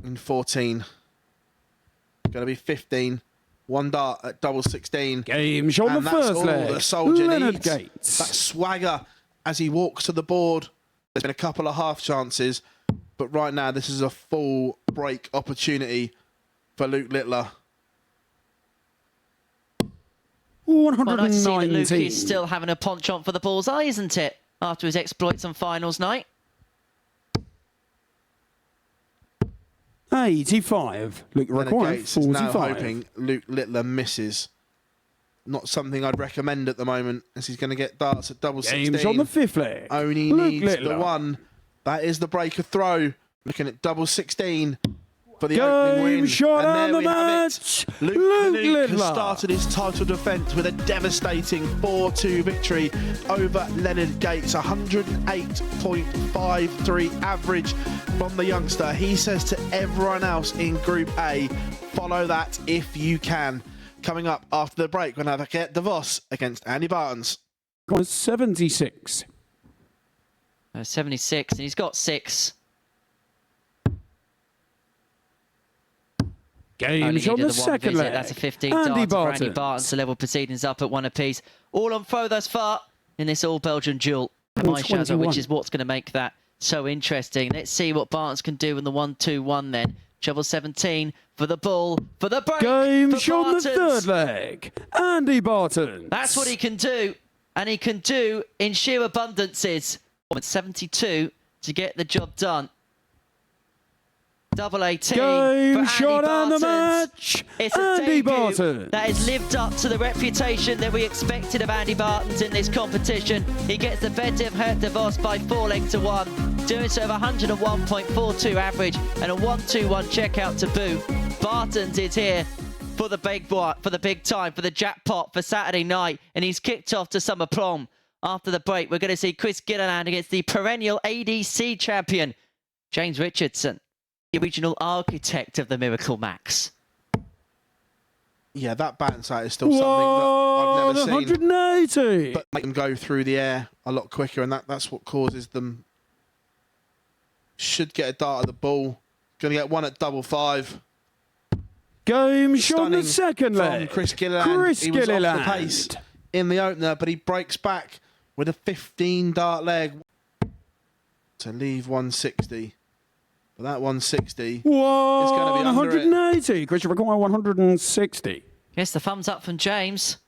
in 14. Going to be 15. 1 dart at double 16. Game shot on the first leg. The soldier Leonard needs. Gates. That swagger as he walks to the board. There's been a couple of half chances, but right now this is a full break opportunity for Luke Littler. Well, nice to see that Luke is still having a penchant for the bullseye, isn't it? After his exploits on finals night. 85. Luke required 45. Now hoping Luke Littler misses. Not something I'd recommend at the moment, as he's going to get darts at double 16. Game's on the fifth leg. Only Luke needs Littler. the 1. That is the breaker throw. Looking at double 16 for the opening win. Shot and there on the we have match. it. Luke has started his title defence with a devastating 4-2 victory over Leonard Gates. 108.53 average from the youngster. He says to everyone else in Group A, follow that if you can. Coming up after the break, we're going to have Geert de Vos against Andy Baetens. 76. 76, and he's got 6. Game on the second leg. That's a 15 darts for Andy Baetens to level proceedings up at 1 apiece. All on throw thus far in this all-Belgian duel. My shadow, which is what's going to make that so interesting. Let's see what Baetens can do in the 1-2-1 then. Treble 17 for the bull, for the break. Game on the third leg. Andy Baetens. That's what he can do, and he can do in sheer abundances. 72 to get the job done. Double 18 Game for shot on the Baetens. match. It's a Andy debut Baetens that has lived up to the reputation that we expected of Andy Baetens in this competition. He gets the better of Geert de Vos by 4 legs to 1, doing so with 101.42 average and a 1-2-1 checkout to boot. Baetens is here for the big time, for the jackpot for Saturday night, and he's kicked off to summer prom. After the break, we're going to see Chris Gilliland against the perennial ADC champion, James Richardson, the original architect of the Miracle Max. Yeah, that baton sight is still something that I've never 180. seen. But make them go through the air a lot quicker, and that's what causes them. Should get a dart at the ball. Going to get 1 at double 5. Game shot on the second leg. From Chris Gilliland. He was off the pace in the opener, but he breaks back with a 15 dart leg to leave 160. But that 160 is going to be under 180. Christian require 160. Yes, the thumbs up from James.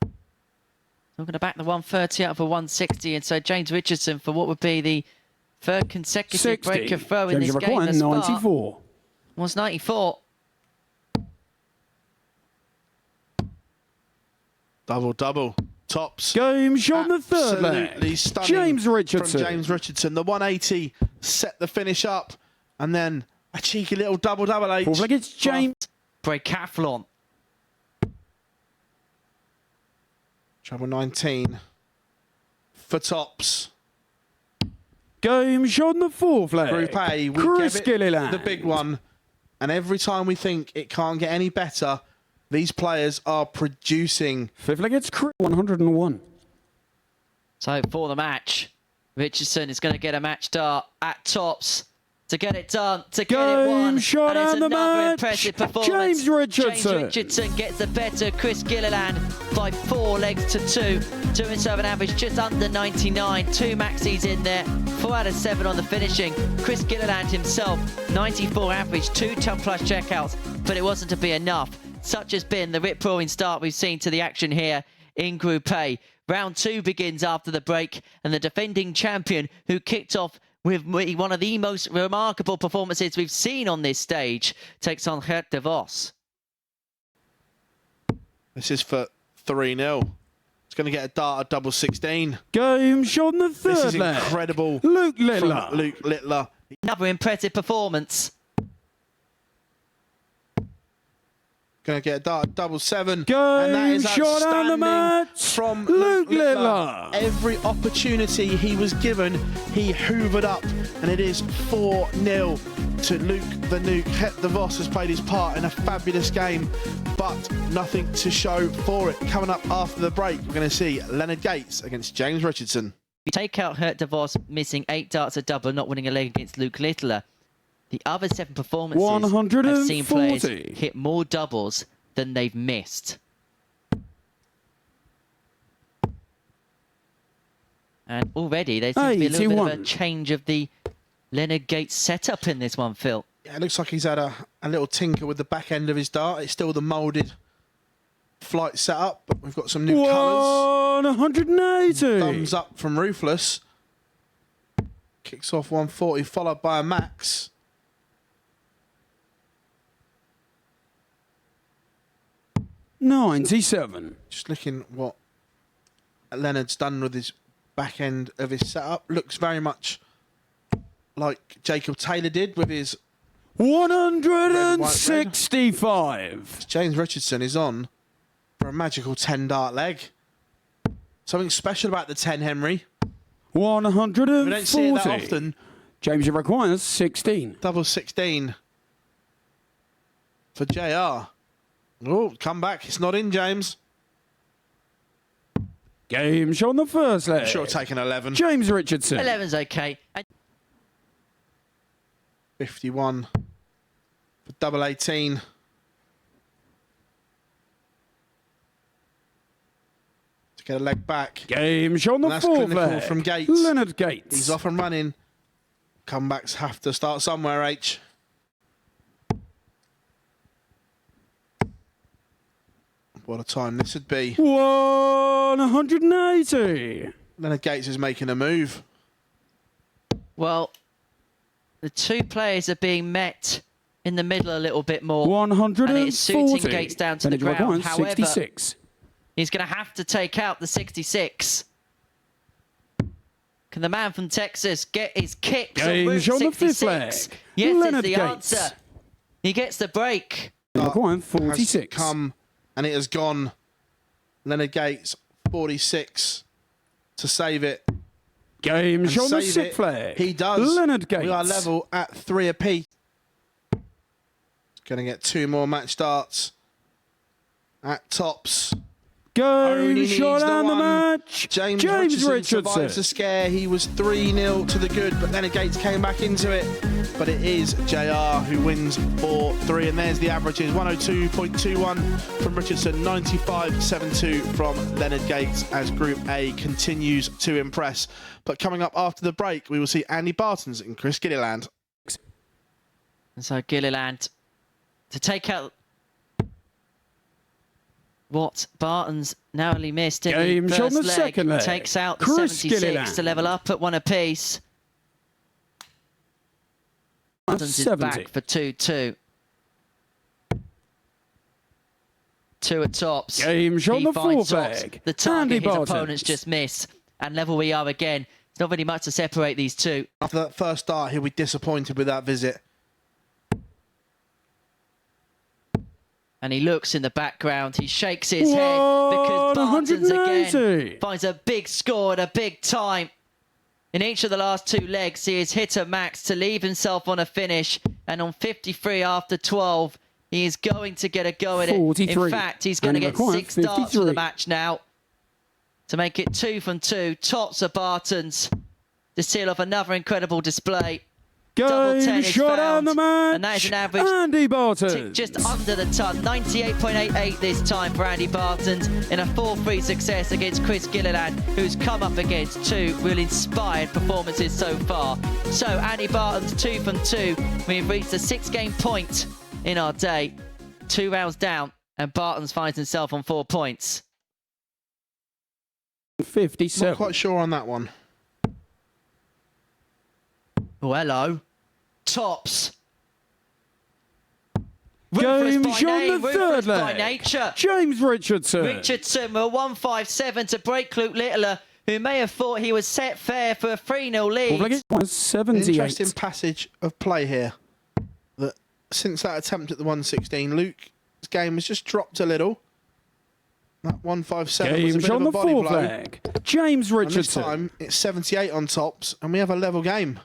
I'm going to back the 130 out of a 160, and so James Richardson for what would be the third consecutive break of throw in this game thus far. 94. Was 94. Double. Tops. Game shot on the third leg. Absolutely stunning. James Richardson. From James Richardson. The 180 set the finish up, and then a cheeky little double H. Fourth leg, it's James. Breakathlon. Treble 19 for tops. Game shot on the fourth leg. Group A, we Chris give it Gilliland. the big one, and every time we think it can't get any better, these players are producing. Fifth leg, it's 101. So for the match, Richardson is going to get a match dart at tops to get it done, to get it won. Shot and it's on the another match. impressive performance. James Richardson. James Richardson gets the better Chris Gilliland by 4 legs to 2, doing so an average just under 99. 2 maxis in there, 4 out of 7 on the finishing. Chris Gilliland himself, 94 average, 2 plus checkouts, but it wasn't to be enough. Such has been the rip-roaring start we've seen to the action here in Group A. Round 2 begins after the break, and the defending champion, who kicked off with one of the most remarkable performances we've seen on this stage, takes on Geert de Vos. This is for 3-0. It's going to get a dart at double 16. Game shot on the third leg. This is incredible. Luke Littler. From Luke Littler. Another impressive performance. Going to get a dart at double 7. Game and that is shot on the match from Luke Littler. Every opportunity he was given, he hoovered up. And it is 4-0 to Luke the Nuke. Geert de Vos has played his part in a fabulous game, but nothing to show for it. Coming up after the break, we're going to see Leonard Gates against James Richardson. If you take out Geert de Vos missing 8 darts at double, not winning a leg against Luke Littler, The other 7 performances have seen players 140. hit more doubles than they've missed. And already there seems to be a little bit of a change of the Leonard Gates setup in this one, Phil. Yeah, it looks like he's had a little tinker with the back end of his dart. It's still the moulded flight setup, but we've got some new colours. 180. Thumbs up from Ruthless. Kicks off 140, followed by a max. $97. Just looking what Leonard's done with his back end of his setup. Looks very much like Jacob Taylor did with his 165. James Richardson is on for a magical 10 dart leg. Something special about the 10, Henry. 140. We don't see it that often. James requires 16. Double 16 for JR. Oh, come back. It's not in, James. Game shot on the first leg. Sure, taking 11. James Richardson. 11's okay. And 51 for double 18. To get a leg back. Game shot on the And that's fourth clinical leg. from Gates. Leonard Gates. He's off and running. Comebacks have to start somewhere, H. What a time this would be. 180. Leonard Gates is making a move. well, the 2 players are being met in the middle a little bit more. 140. And it's suiting Gates down to the Leonard ground. requires However, 66. he's going to have to take out the 66. Can the man from Texas get his kicks on Route Games on the fifth 66? leg. Yes, Leonard is the Gates. answer. He gets the break. Requiring Has 46. come and it has gone. Leonard Gates, 46 to save it. Game And shot on the save sixth it. flag. He does. Leonard Gates. We are level at 3 apiece. Going to get 2 more match starts at tops. Game needs shot the and the one. match. James Richardson survives the scare. He was 3-0 to the good, but Leonard Gates came back into it. But it is JR who wins 4-3, and there's the averages. 102.21 from Richardson, 95.72 from Leonard Gates as Group A continues to impress. But coming up after the break, we will see Andy Baetens and Chris Gilliland. And so Gilliland to take out what Baetens narrowly missed in Game the shot on first the leg. second leg. Takes out the Chris 76 Gilliland. to level up at 1 apiece. Baetens is 70. back for 2-2. 2 at tops. Game shot on He the finds fourth tops. leg. The target Andy his Baetens. opponents just miss. And level we are again. There's not really much to separate these 2. After that first start, he'll be disappointed with that visit. And he looks in the background. He shakes his head because Baetens 180. again finds a big score at a big time. In each of the last 2 legs, he has hit a max to leave himself on a finish. And on 53 after 12, he is going to get a go at it. 43. In fact, he's going to And get required 6 darts for the 53. match now to make it 2 from 2. Tops of Baetens to seal off another incredible display. Double 10 Game is shot found, and the match. and that is an average Andy Baetens. just under the ton. 98.88 this time for Andy Baetens in a 4-3 success against Chris Gilliland, who's come up against 2 really inspired performances so far. So Andy Baetens 2 from 2. We've reached the 6-game point in our day. 2 rounds down, and Baetens finds himself on 4 points. 57. Not quite sure on that one. Oh, hello. Tops. Game Ruthless by shot on name, the ruthless third by leg. nature. James Richardson. Richardson with a 157 to break Luke Littler, who may have thought he was set fair for a 3-0 lead. 78. Interesting passage of play here. That since that attempt at the 116, Luke's game has just dropped a little. That 157 was a Game bit shot of on a the body fourth blow. leg. James And this Richardson. time it's 78 on tops, and we have a level game.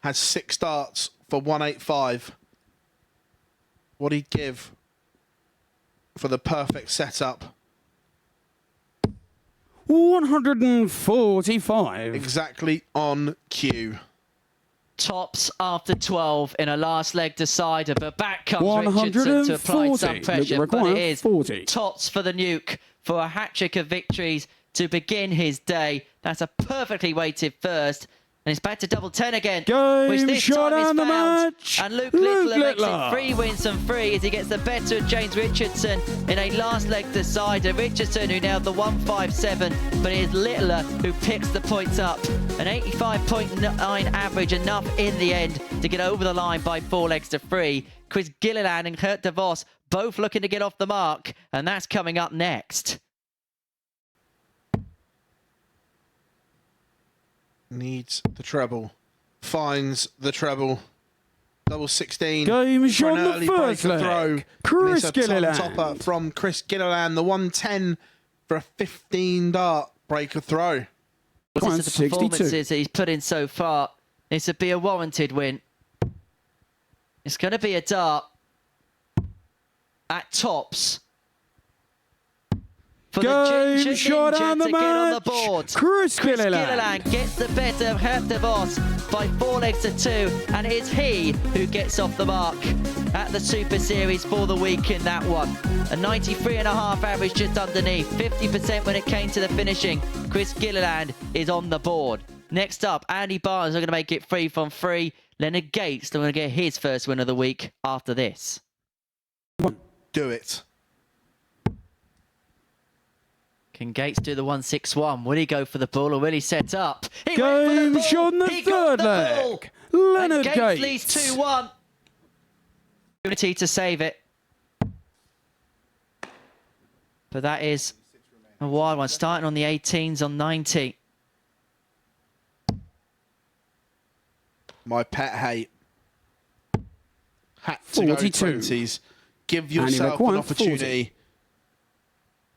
Has 6 starts for 185. What he'd give for the perfect setup. 145. Exactly on cue. Tops after 12 in a last leg decider, but back comes Richardson to apply some pressure. But it is 40. Tops for the Nuke for a hat-trick of victories to begin his day. That's a perfectly weighted first. And it's back to double 10 again, which this time is found. And Luke Littler makes it 3 wins from 3 as he gets the better of James Richardson in a last leg decider. Richardson who nailed the 157, but it is Littler who picks the points up. An 85.9 average, enough in the end to get over the line by 4 legs to 3. Chris Gilliland and Kurt de Vos both looking to get off the mark, and that's coming up next. Needs the treble, finds the treble, double 16. Game for an on the early first breaker leg. throw. Chris And it's a Gilliland. topper from Chris Gilliland, the 110 for a 15 dart breaker throw. Because of the performances that he's put in so far, this would be a warranted win. It's going to be a dart at Tops. For the Ginger shot on the to get on the match. board. Chris Gilliland gets the better of Kurt de Vos by 4 legs to 2, and it is he who gets off the mark at the Super Series for the week in that one. A 93.5 average just underneath, 50% when it came to the finishing. Chris Gilliland is on the board. Next up, Andy Baetens are going to make it 3 from 3. Leonard Gates is going to get his first win of the week after this. Do it. Can Gates do the 161? Will he go for the ball or will he set up? He Game went for the ball. on the He third got the ball. leg. Leonard And Gates leads 2-1. Opportunity to save it. But that is a wild one. Starting on the 18s on 90. My pet hate. Had to 42. go 20s. Give yourself an opportunity. 40.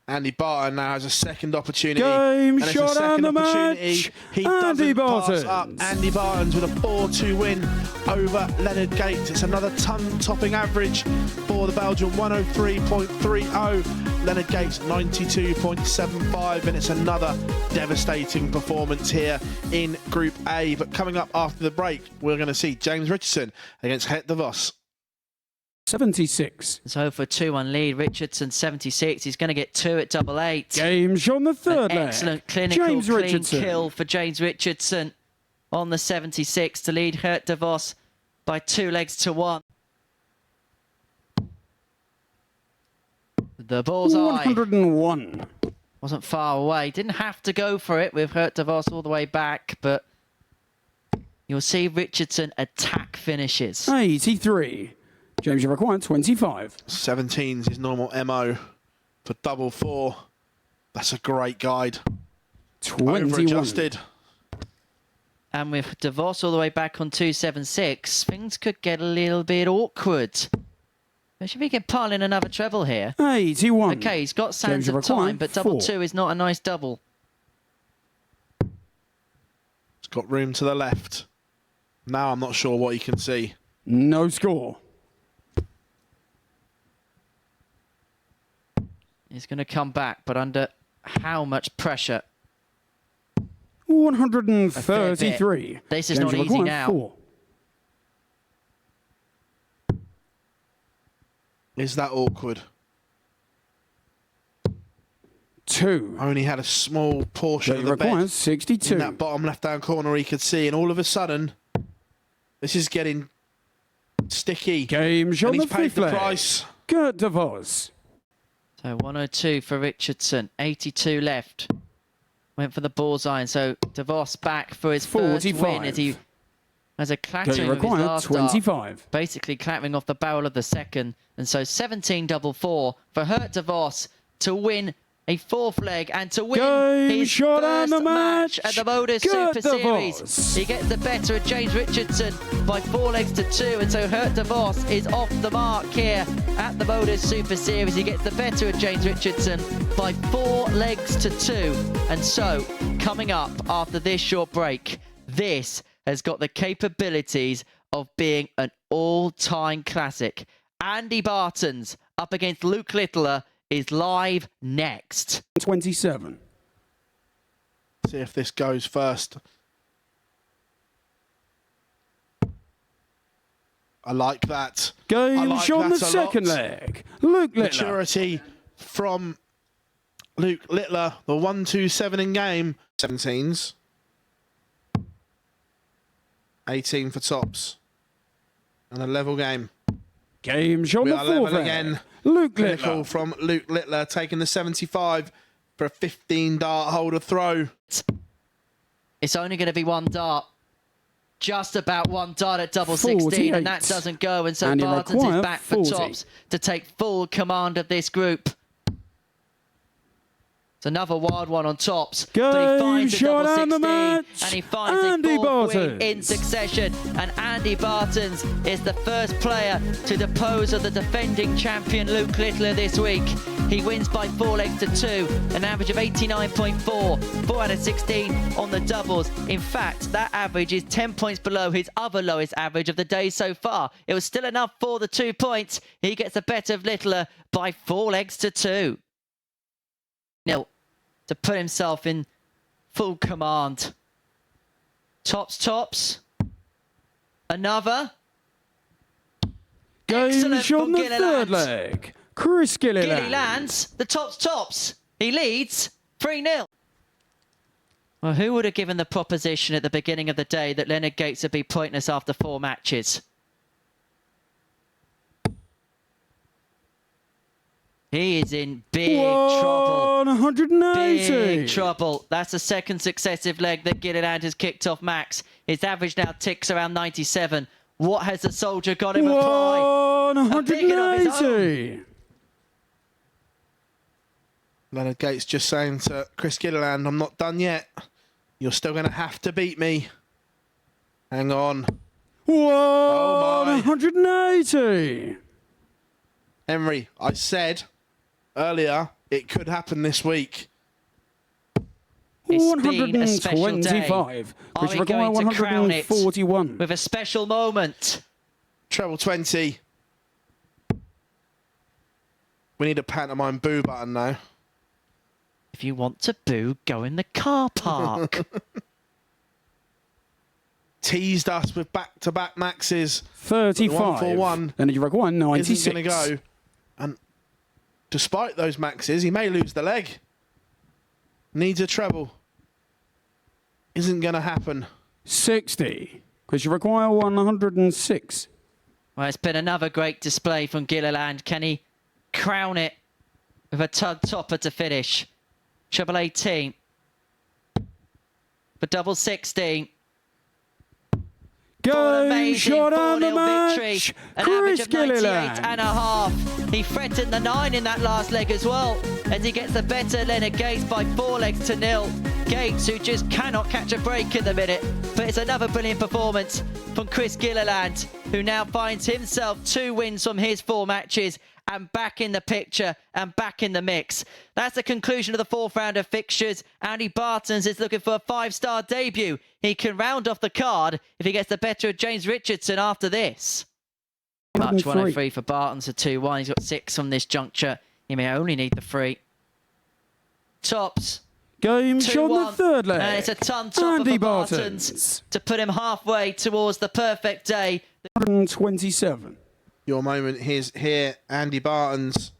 Andy Baetens now has a second opportunity. Game and it's shot a second on the opportunity. match. He Andy doesn't pass Baetens. up. Andy Baetens with a 4-2 win over Leonard Gates. It's another ton-topping average for the Belgian, 103.30. Leonard Gates, 92.75. And it's another devastating performance here in Group A. But coming up after the break, we're going to see James Richardson against Kurt de Vos. 76. So for 2-1 lead, Richardson 76. He's going to get 2 at double 8. Games on the third leg. Excellent clinical James clean Richardson. kill for James Richardson on the 76 to lead Kurt de Vos by 2 legs to 1. The bullseye 101. wasn't far away. Didn't have to go for it with Kurt de Vos all the way back, but you'll see Richardson attack finishes. 83. James, you require 25. 17's his normal MO for double 4. That's a great guide. 21. Over-adjusted. And with de Vos all the way back on 276, things could get a little bit awkward. Maybe we can pile in another treble here. 81. Okay, he's got sands James, of time, but double 4. 2 is not a nice double. It's got room to the left. Now I'm not sure what you can see. No score. He's going to come back, but under how much pressure? 133. This is James, not you easy require now. 4. Is that awkward? 2. Only had a small portion James of the requires bed 62. in that bottom left-hand corner he could see, and all of a sudden, this is getting sticky. Games And on he's the paid fifth the leg. price. Kurt de Vos. So 102 for Richardson, 82 left. Went for the bullseye, and so de Vos back for his first 45. win as he has a Games clattering of his required last dart. 25. Basically clattering off the barrel of the second. And so 17 double 4 for Kurt de Vos to win a 4th leg and to win Game his shot on first the match at the Modus Kurt Super de Series. Vos. He gets the better of James Richardson by 4 legs to 2, and so Kurt de Vos is off the mark here at the Modus Super Series. He gets the better of James Richardson by 4 legs to 2. And so, coming up after this short break, this has got the capabilities of being an all-time classic. Andy Baetens up against Luke Littler is live next. 27. See if this goes first. I like that. Game like shot on the that a second lot. leg. Luke Littler. Maturity from Luke Littler, the 1-2-7 in game. 17s. 18 for tops. And a level game. Game shot on We the are fourth level leg. again. Luke Clinical Littler. from Luke Littler, taking the 75 for a 15 dart holder throw. It's only going to be one dart. Just about one dart at double 16, and that 48. doesn't go. And so And he Baetens is required back for 40. tops to take full command of this group. It's another wild one on tops, but he Game finds a shot double and the 16, match. and he finds Andy a fourth win Baetens. in succession. And Andy Baetens is the first player to depose of the defending champion Luke Littler this week. He wins by 4 legs to 2, an average of 89.4, 4 out of 16 on the doubles. In fact, that average is 10 points below his other lowest average of the day so far. It was still enough for the 2 points. He gets the better of Littler by 4 legs to 2. Nil to put himself in full command. Tops. Another. Game Excellent shot on from the third Gilliland. leg. Chris Gilliland. Gilly lands. The tops. He leads 3-0. Well, who would have given the proposition at the beginning of the day that Leonard Gates would be pointless after 4 matches? He is in big trouble. 180. Big trouble. That's the second successive leg that Gilliland has kicked off max. His average now ticks around 97. What has the soldier got him apply? A biggin of his own. 180. Leonard Gates just saying to Chris Gilliland, I'm not done yet. You're still going to have to beat me. Hang on. Oh my. 180. Henry, I said earlier it could happen this week. It's been a special day. 125. Are Which we require going to crown it 141. with a special moment? Treble 20. We need a pantomime boo button now. If you want to boo, go in the car park. Teased us with back-to-back maxes. 35. 141 And you require 96. isn't going to go. And despite those maxes, he may lose the leg. Needs a treble. Isn't going to happen. 60. Because you require 106. Well, it's been another great display from Gilliland. Can he crown it with a topper to finish? Treble 18. For double 16. Game shot on the victory. match. An Chris average of 98 Gilliland. and a half. He threatened the 9 in that last leg as well, as he gets the better Leonard Gates by 4 legs to 0. Gates, who just cannot catch a break in the minute. But it's another brilliant performance from Chris Gilliland, who now finds himself 2 wins from his 4 matches and back in the picture and back in the mix. That's the conclusion of the 4th round of fixtures. Andy Baetens is looking for a 5-star debut. He can round off the card if he gets the better of James Richardson after this. Much 103 for Baetens, a 2-1. He's got 6 from this juncture. He may only need the 3. Tops. Game shot on the third leg. And it's a ton topper Andy for Baetens to put him halfway towards the perfect day. 127. Your moment is here, Andy Baetens.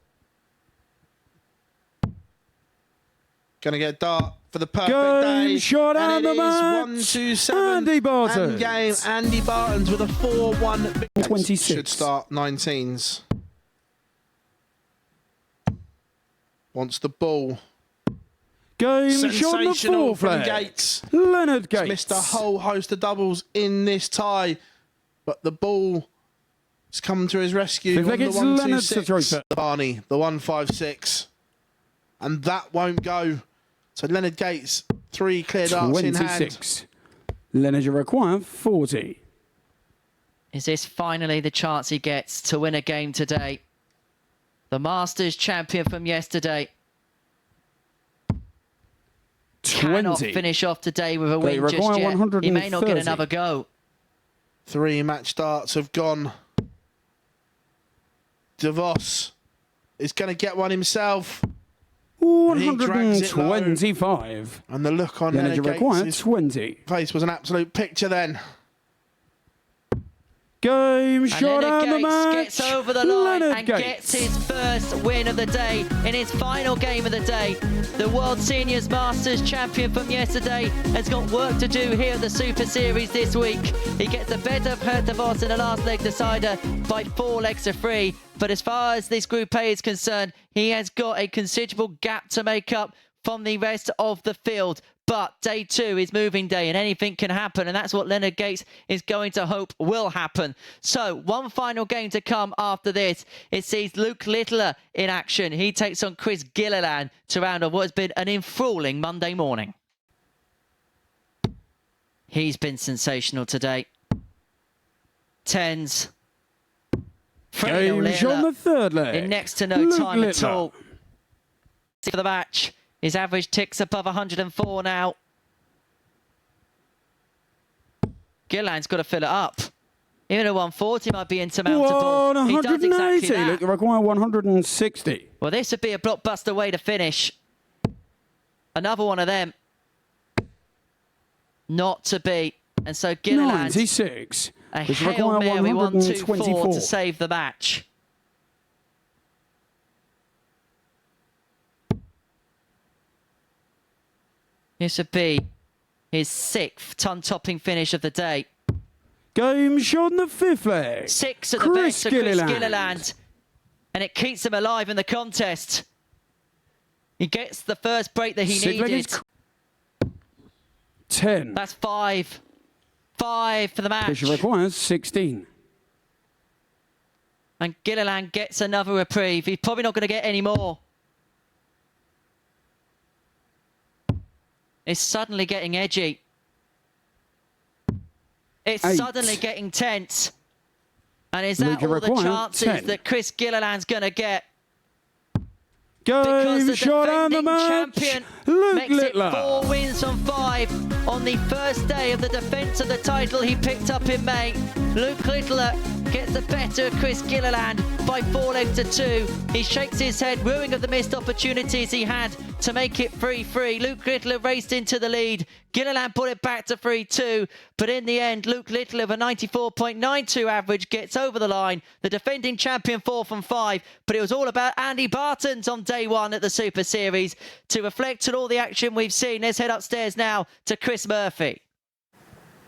Going to get a dart for the perfect Game day. shot and on it the is match. 1-2-7. Andy Baetens. And game, Andy Baetens with a 4-1 victory. 26. Should start 19s. Wants the ball. Game shot on the Sensational fourth from leg. Gates. Leonard Gates. Missed a whole host of doubles in this tie, but the ball has come to his rescue. Fifth On leg, the it's 1-2-6. Leonard to throw for. The Barney, the 1-5-6. And that won't go. So Leonard Gates, 3 clear darts in hand. 26. Leonard, you require 40. Is this finally the chance he gets to win a game today? The Masters champion from yesterday 20. cannot finish off today with a win just require yet. He may not get 130. another go. 3 match darts have gone. DeVos is going to get one himself. And he drags it low. 125. And the look on Leonard, you Leonard require Gates' 20. face was an absolute picture then. Game shot Leonard and the Gates match. gets over the line Leonard and Gates. gets his first win of the day in his final game of the day. The World Seniors Masters champion from yesterday has got work to do here at the Super Series this week. He gets the better of Hert de Vos in the last leg decider by 4 legs to 3. But as far as this Group A is concerned, he has got a considerable gap to make up from the rest of the field. But day 2 is moving day and anything can happen. And that's what Leonard Gates is going to hope will happen. So one final game to come after this. It sees Luke Littler in action. He takes on Chris Gilliland to round off what has been an enthralling Monday morning. He's been sensational today. 10s. Game shot on the third leg. In next to no Luke time at Littler. all. For the match. His average ticks above 104 now. Gilliland's got to fill it up. Even a 140 might be insurmountable. He does exactly 180. that. Look, require 160. Well, this would be a blockbuster way to finish. Another one of them. Not to be. And so Gilliland, 96. a Which Hail require Mary 1-2-4 124. to save the match. This would be his 6th ton-topping finish of the day. Game shot on the fifth leg. 6 at the best for Chris Gilliland. And it keeps him alive in the contest. He gets the first break that he Sixth leg needed. is 10. That's 5. 5 for the match. Which requires 16. And Gilliland gets another reprieve. He's probably not going to get any more. It's suddenly getting edgy. It's 8. suddenly getting tense. And is that Luke all the require chances 10. that Chris Gilliland's going to get? Because Game the shot and the defending match. champion Luke makes Littler. it 4 wins from 5 on the first day of the defence of the title he picked up in May. Luke Littler gets the better of Chris Gilliland by 4 legs to 2. He shakes his head, ruing of the missed opportunities he had to make it 3-3. Luke Littler raced into the lead. Gilliland put it back to 3-2. But in the end, Luke Littler with a 94.92 average gets over the line. The defending champion 4 from 5. But it was all about Andy Baetens on day 1 at the Super Series. To reflect on all the action we've seen, let's head upstairs now to Chris Murphy.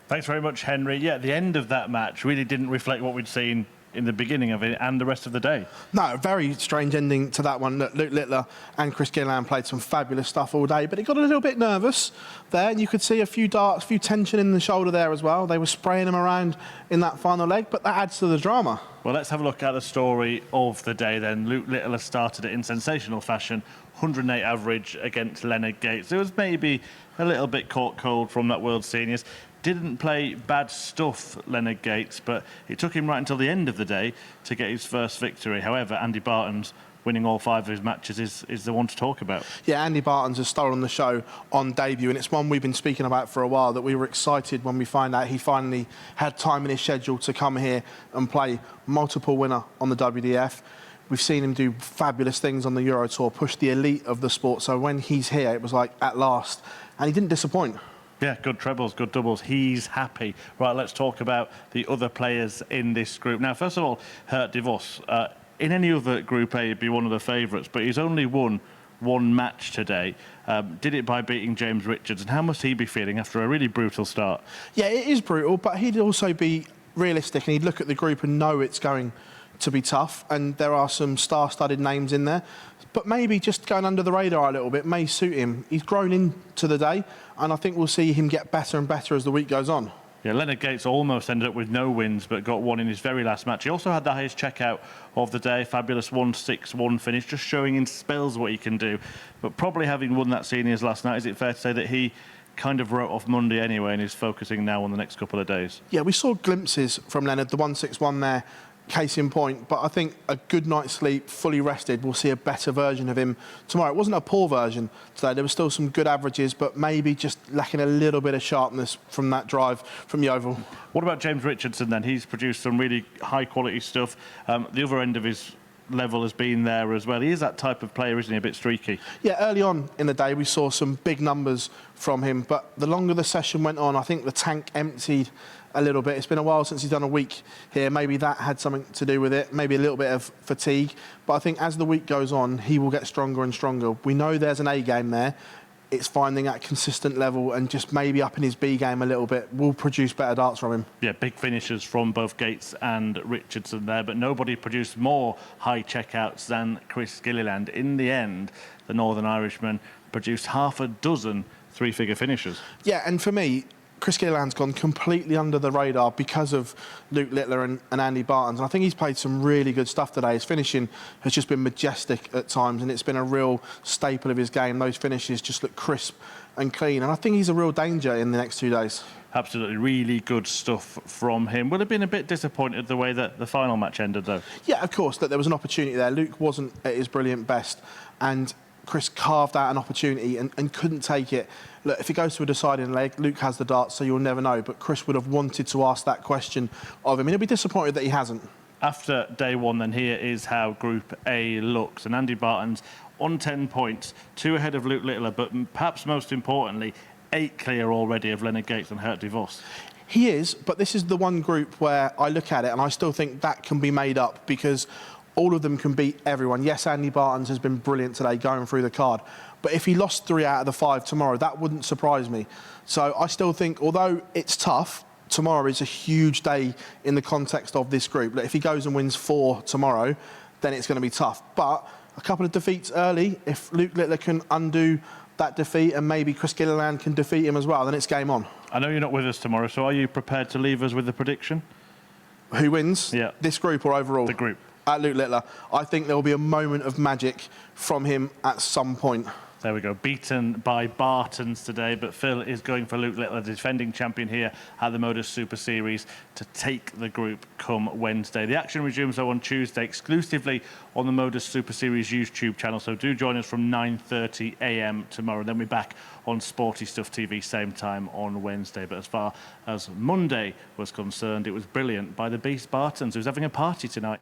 Thanks very much, Henry. Yeah, the end of that match really didn't reflect what we'd seen in the beginning of it and the rest of the day. No, very strange ending to that one. Luke Littler and Chris Gilliland played some fabulous stuff all day, but he got a little bit nervous there, and you could see a few darts, a few tension in the shoulder there as well. They were spraying him around in that final leg, but that adds to the drama. Well, let's have a look at the story of the day then. Luke Littler started it in sensational fashion. 108 average against Leonard Gates. It was maybe a little bit caught cold from that World Seniors. Didn't play bad stuff, Leonard Gates, but it took him right until the end of the day to get his first victory. However, Andy Baetens winning all 5 of his matches is the one to talk about. Yeah, Andy Baetens has stolen the show on debut, and it's one we've been speaking about for a while, that we were excited when we find out he finally had time in his schedule to come here and play multiple winner on the WDF. We've seen him do fabulous things on the Euro Tour, push the elite of the sport. So when he's here, it was like, at last. And he didn't disappoint. Yeah, good trebles, good doubles. He's happy. Right, let's talk about the other players in this group. Now, first of all, Hert de Vos. In any other Group A, he'd be one of the favourites, but he's only won 1 match today. Did it by beating James Richardson. How must he be feeling after a really brutal start? Yeah, it is brutal, but he'd also be realistic and he'd look at the group and know it's going to be tough, and there are some star-studded names in there, but maybe just going under the radar a little bit may suit him. He's grown into the day, and I think we'll see him get better and better as the week goes on. Yeah, Leonard Gates almost ended up with no wins, but got one in his very last match. He also had the highest checkout of the day, fabulous 1-6-1 finish, just showing in spells what he can do. But probably having won that seniors last night, is it fair to say that he kind of wrote off Monday anyway and is focusing now on the next couple of days? Yeah, we saw glimpses from Leonard, the 1-6-1 there, case in point, but I think a good night's sleep, fully rested, we'll see a better version of him tomorrow. It wasn't a poor version today. There were still some good averages, but maybe just lacking a little bit of sharpness from that drive from the oval. What about James Richardson then? He's produced some really high quality stuff. The other end of his level has been there as well. He is that type of player, isn't he? A bit streaky. Yeah, early on in the day we saw some big numbers from him, but the longer the session went on, I think the tank emptied a little bit. It's been a while since he's done a week here. Maybe that had something to do with it, maybe a little bit of fatigue. But I think as the week goes on, he will get stronger and stronger. We know there's an A game there. It's finding that consistent level and just maybe upping his B game a little bit will produce better darts from him. Yeah, big finishes from both Gates and Richardson there, but nobody produced more high checkouts than Chris Gilliland. In the end, the Northern Irishman produced half a dozen three-figure finishes. Yeah, and for me, Chris Gilliland's gone completely under the radar because of Luke Littler and Andy Baetens. And I think he's played some really good stuff today. His finishing has just been majestic at times, and it's been a real staple of his game. Those finishes just look crisp and clean. And I think he's a real danger in the next 2 days. Absolutely, really good stuff from him. Would have been a bit disappointed the way that the final match ended, though. Yeah, of course, that there was an opportunity there. Luke wasn't at his brilliant best, and Chris carved out an opportunity and couldn't take it. Look, if it goes to a deciding leg, Luke has the darts, so you'll never know. But Chris would have wanted to ask that question of him. He'll be disappointed that he hasn't. After day one, then, here is how Group A looks. And Andy Baetens on 10 points, 2 ahead of Luke Littler, but perhaps most importantly, 8 clear already of Leonard Gates and Hert de Vos. He is, but this is the one group where I look at it and I still think that can be made up because all of them can beat everyone. Yes, Andy Baetens has been brilliant today going through the card, but if he lost 3 out of the 5 tomorrow, that wouldn't surprise me. So I still think, although it's tough, tomorrow is a huge day in the context of this group. If he goes and wins 4 tomorrow, then it's going to be tough. But a couple of defeats early, if Luke Littler can undo that defeat and maybe Chris Gilliland can defeat him as well, then it's game on. I know you're not with us tomorrow, so are you prepared to leave us with a prediction? Who wins? Yeah. This group or overall? The group. At Luke Littler. I think there will be a moment of magic from him at some point. There we go. Beaten by Baetens today, but Phil is going for Luke Littler, the defending champion here at the Modus Super Series, to take the group come Wednesday. The action resumes, though, on Tuesday, exclusively on the Modus Super Series YouTube channel, so do join us from 9:30 a.m. tomorrow. Then we're back on Sporty Stuff TV, same time on Wednesday. But as far as Monday was concerned, it was brilliant by the Beast Baetens, who's having a party tonight.